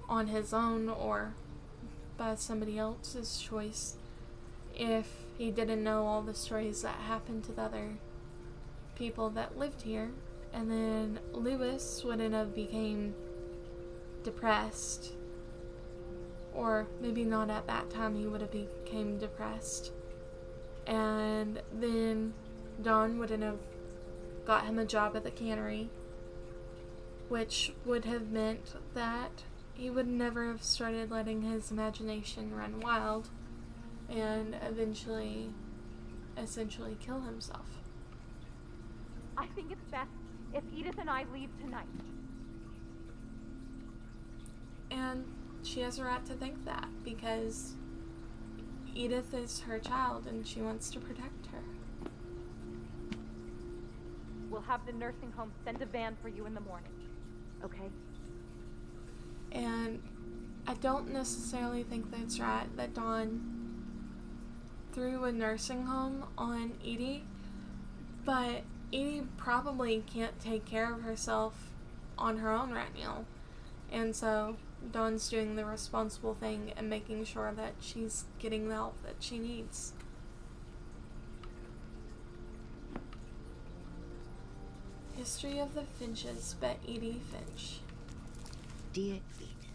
on his own or by somebody else's choice if he didn't know all the stories that happened to the other people that lived here. And then Lewis wouldn't have became depressed, or maybe not at that time he would have became depressed, and then Dawn wouldn't have got him a job at the cannery, which would have meant that he would never have started letting his imagination run wild and essentially kill himself. I think it's best if Edith and I leave tonight. And she has a right to think that, because Edith is her child and she wants to protect her. We'll have the nursing home send a van for you in the morning. Okay? And I don't necessarily think that's right that Dawn threw a nursing home on Edie, but Edie probably can't take care of herself on her own right now. And so Dawn's doing the responsible thing and making sure that she's getting the help that she needs. History of the Finches by Edith Finch. Dear Edith,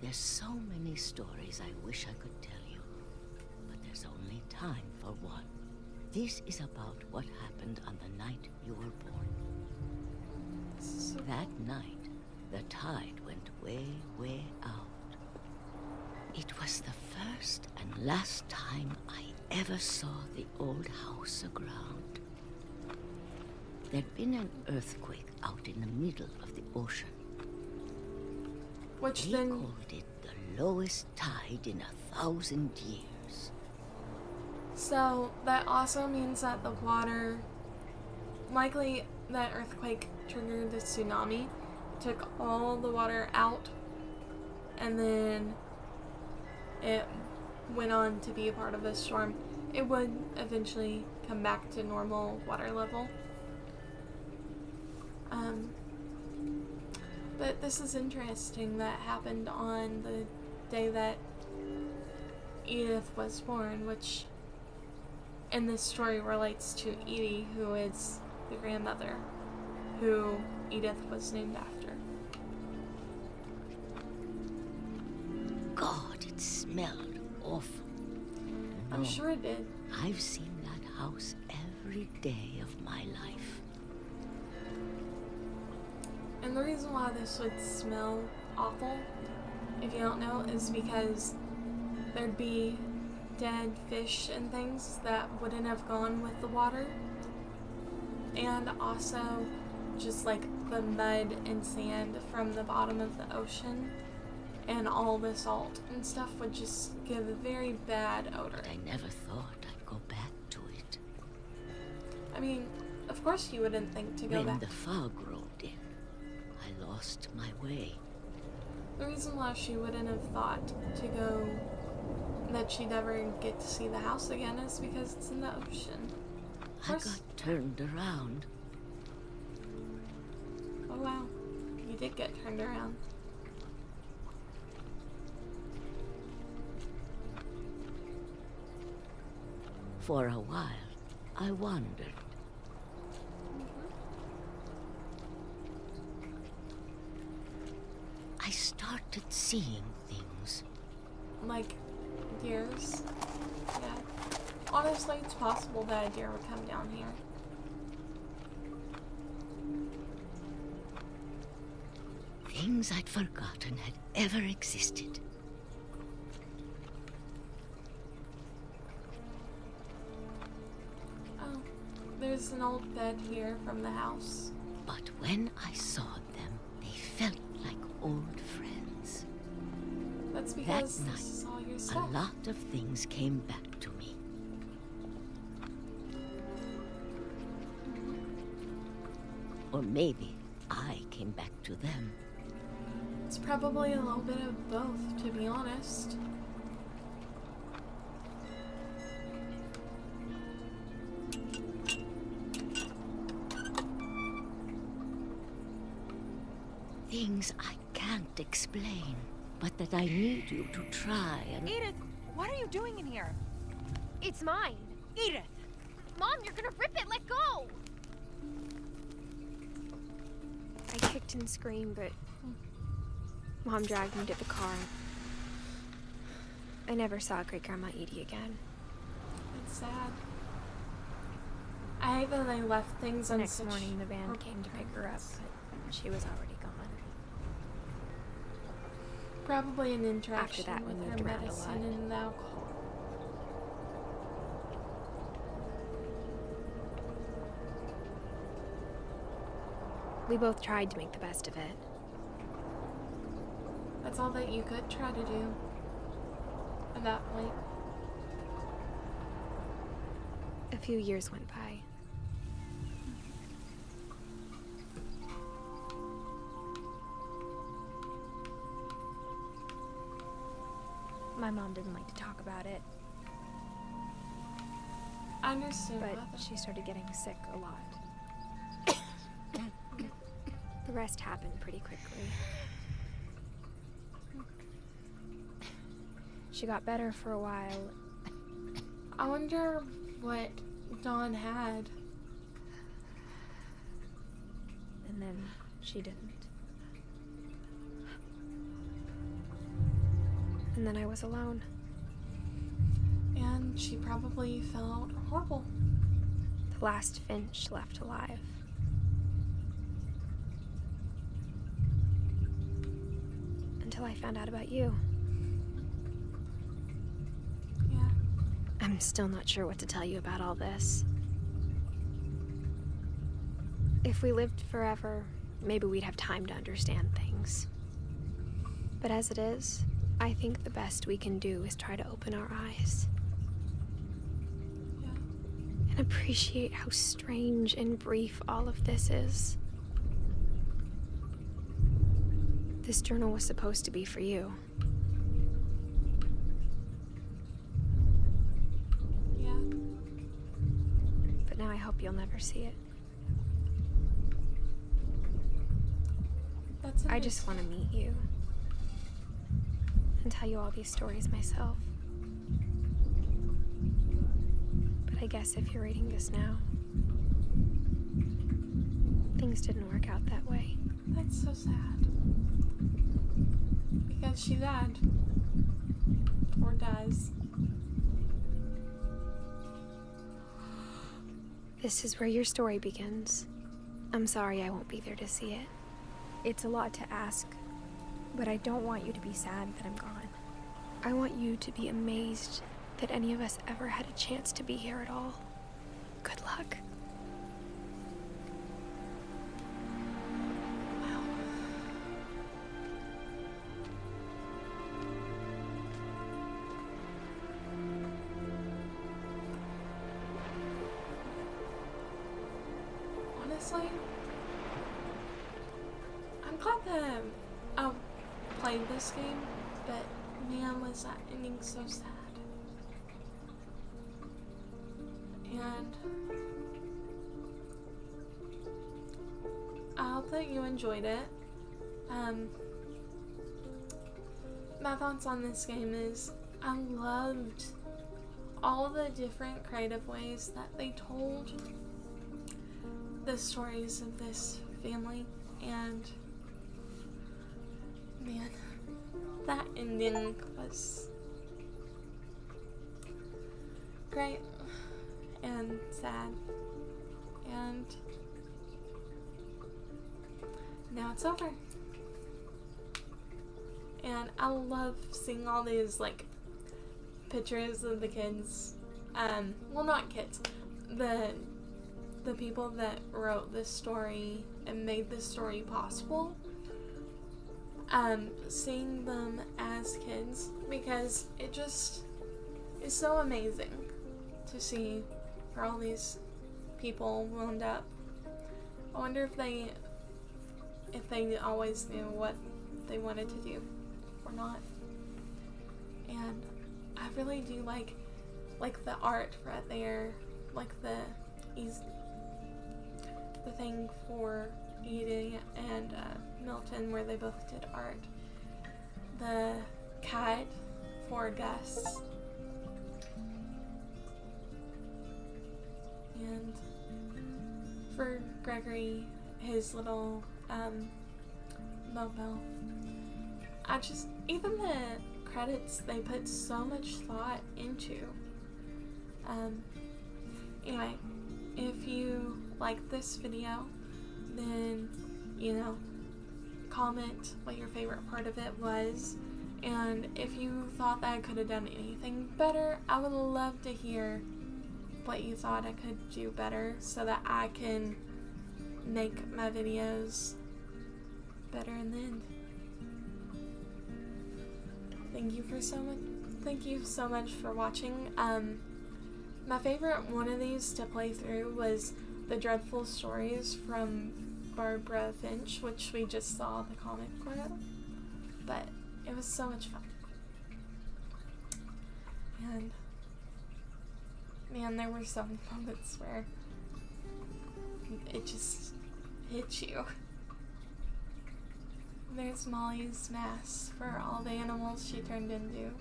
there's so many stories I wish I could tell you, but there's only time for one. This is about what happened on the night you were born. That night, the tide went way, way out. It was the first and last time I ever saw the old house aground. There'd been an earthquake out in the middle of the ocean. Which They then called it the lowest tide in 1,000 years. So that also means that the water, likely that earthquake triggered the tsunami, took all the water out, and then it went on to be a part of a storm. It would eventually come back to normal water level. But this is interesting that happened on the day that Edith was born, which in this story relates to Edie, who is the grandmother, who Edith was named after. God, it smelled awful. I'm No, sure it did. I've seen that house every day of my life. And the reason why this would smell awful, if you don't know, is because there'd be dead fish and things that wouldn't have gone with the water. And also just like the mud and sand from the bottom of the ocean and all the salt and stuff would just give a very bad odor. But I never thought I'd go back to it. I mean, of course you wouldn't think to go When back. the fog rolled in, I lost my way. The reason why she wouldn't have thought to go, that she'd ever get to see the house again, is because it's in the ocean. Of I course. got turned around. Oh wow, you did get turned around. For a while, I wondered. I started seeing things. Like deers. Yeah. Honestly, it's possible that a deer would come down here. Things I'd forgotten had ever existed. Oh, there's an old bed here from the house. But when I saw them, they felt like old friends. That's because That this is all your night, stuff. a lot of things came back to me. Or maybe I came back to them. It's probably a little bit of both, to be honest. Things I can't explain, but that I need you to try and... Edith, what are you doing in here? It's mine. Edith! Mom, you're gonna rip it! Let go! I kicked and screamed, but Mom dragged me to the car. I never saw Great-Grandma Edie again. It's sad. I hate that they left things The on next such morning, the van horrible came to pick her up, terms. but she was already gone. Probably an interaction that, we with moved her around a medicine lot. and the alcohol. We both tried to make the best of it. That's all that you could try to do at that point. A few years went by. My mom didn't like to talk about it, I understand but that. she started getting sick a lot. The rest happened pretty quickly. She got better for a while. I wonder what Dawn had. And then she didn't. And then I was alone. And she probably felt horrible. The last Finch left alive. Until I found out about you. Yeah. I'm still not sure what to tell you about all this. If we lived forever, maybe we'd have time to understand things. But as it is, I think the best we can do is try to open our eyes. Yeah. And appreciate how strange and brief all of this is. This journal was supposed to be for you. Yeah. But now I hope you'll never see it. That's I just want to meet you. And tell you all these stories myself. But I guess if you're reading this now, things didn't work out that way. That's so sad. Because she died. Or dies. This is where your story begins. I'm sorry I won't be there to see it. It's a lot to ask, but I don't want you to be sad that I'm gone. I want you to be amazed that any of us ever had a chance to be here at all. Good luck. Wow. Honestly, I'm glad that I played this game, but man, was that ending so sad. And I hope that you enjoyed it. My thoughts on this game is I loved all the different creative ways that they told the stories of this family, and man, that ending was great and sad, and now it's over. And I love seeing all these like pictures of the kids, well, not kids, the people that wrote this story and made this story possible, seeing them as kids, because it just is so amazing to see where all these people wound up. I wonder if they always knew what they wanted to do or not. And I really do like the art right there, like the thing for Edie and Milton where they both did art. The cat for Gus. And for Gregory, his little mobile. Even the credits, they put so much thought into. Anyway, if you like this video, then, comment what your favorite part of it was. And if you thought that I could have done anything better, I would love to hear what you thought I could do better so that I can make my videos better in the end. Thank you so much for watching. My favorite one of these to play through was The Dreadful Stories from Barbara Finch, which we just saw the comic for, but it was so much fun. And man, there were so many moments where it just hit you. There's Molly's mask for all the animals she turned into.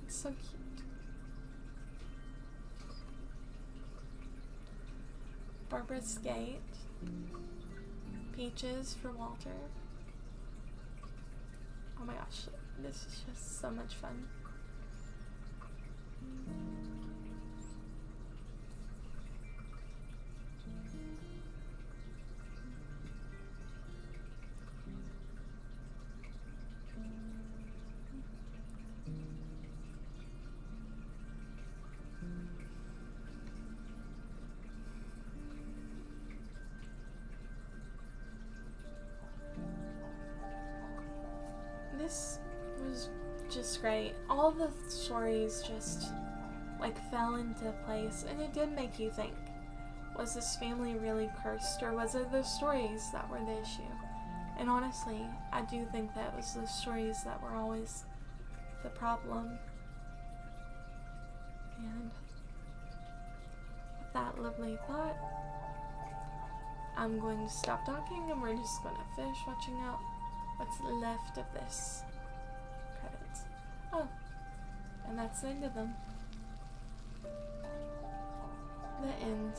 It's so cute. Barbara's skate. Peaches for Walter. Oh my gosh, this is just so much fun. This was just great. All the stories just fell into place, and it did make you think, was this family really cursed, or was it the stories that were the issue? And honestly, I do think that it was the stories that were always the problem. And with that lovely thought, I'm going to stop talking, and we're just going to finish watching out what's left of this credits. Oh, and that's the end of them. The end.